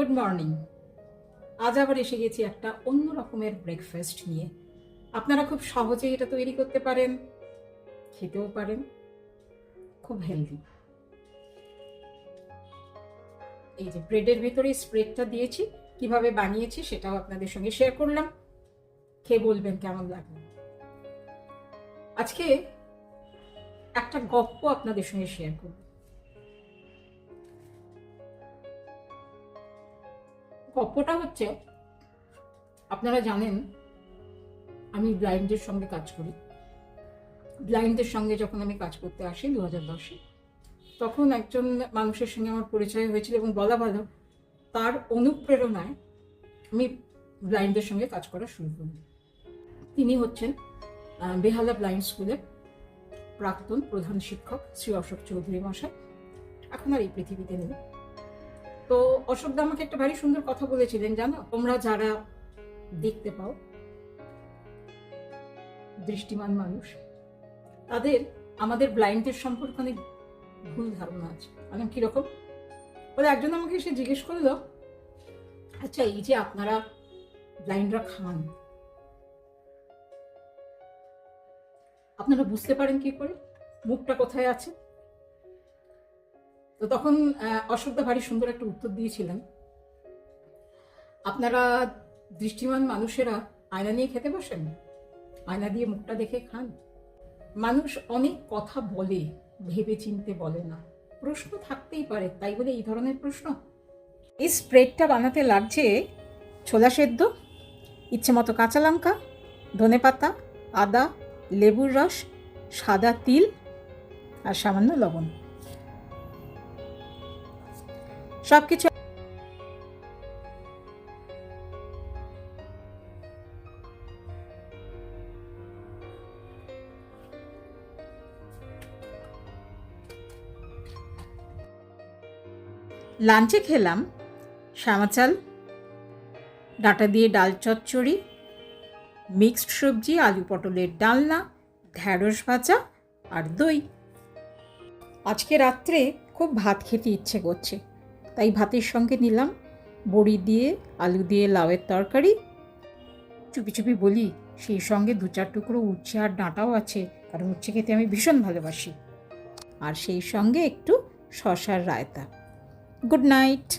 Good morning. আজ আবার এসে গেছি একটা অন্য রকমের ব্রেকফাস্ট নিয়ে। আপনারা খুব সহজেই এটা তৈরি করতে পারেন, খেতেও পারেন, খুব হেলদি। এই যে ব্রেডের ভিতরে স্প্রেডটা দিয়েছি, কিভাবে বানিয়েছি সেটাও আপনাদের সঙ্গে শেয়ার করলাম। খেয়ে বলবেন কেমন লাগলো। আজকে একটা গল্প আপনাদের সঙ্গে শেয়ার করব। গল্পটা হচ্ছে, আপনারা জানেন আমি ব্লাইন্ডদের সঙ্গে কাজ করি। ব্লাইন্ডদের সঙ্গে যখন আমি কাজ করতে আসি 2010-এ, তখন একজন মানুষের সঙ্গে আমার পরিচয় হয়েছিল এবং বলা ভালো তার অনুপ্রেরণায় আমি ব্লাইন্ডদের সঙ্গে কাজ করা শুরু করি। তিনি হচ্ছেন বেহালা ব্লাইন্ড স্কুলের প্রাক্তন প্রধান শিক্ষক শ্রী অশোক চৌধুরী মশাই। এখন আর এই পৃথিবীতে নেই। তো অশোকদা আমাকে একটা ভারী সুন্দর কথা বলেছিলেন, জানো, তোমরা যারা দেখতে পাও, দৃষ্টিমান মানুষ, তাদের আমাদের ব্লাইন্ডদের সম্পর্কে অনেক ভুল ধারণা আছে। মানে কিরকম বলে, একজন আমাকে এসে জিজ্ঞেস করলো, আচ্ছা এই যে আপনারা ব্লাইন্ডরা খান, আপনারা বুঝতে পারেন কি করে মুখটা কোথায় আছে? তো তখন অশোকদা ভারী সুন্দর একটা উত্তর দিয়েছিলেন, আপনারা দৃষ্টিমান মানুষেরা আয়না নিয়ে খেতে বসেন, আয়না দিয়ে মুখটা দেখে খান। মানুষ অনেক কথা বলে, ভেবে চিনতে বলে না। প্রশ্ন থাকতেই পারে, তাই বলে এই ধরনের প্রশ্ন। এই স্প্রেডটা বানাতে লাগছে ছোলা সেদ্ধ, ইচ্ছে মতো কাঁচা লঙ্কা, ধনেপাতা, আদা, লেবুর রস, সাদা তিল আর সামান্য লবণ। সব কিছু লাঞ্চে খেলাম শ্যামা চাল, ডাঁটা দিয়ে ডাল চচ্চড়ি, মিক্সড সবজি, আলু পটলের ডালনা, ঢ্যাঁড়স ভাজা আর দই। আজকে রাত্রে খুব ভাত খেতে ইচ্ছে করছে, তাই ভাতের সঙ্গে নিলাম বড়ি দিয়ে আলু দিয়ে লাউয়ের তরকারি। চুপি চুপি বলি, সেই সঙ্গে 2-4 টুকরো উচ্ছে আর ডাঁটাও আছে, কারণ উচ্ছে খেতে আমি ভীষণ ভালোবাসি। আর সেই সঙ্গে একটু শসার রায়তা। Good night.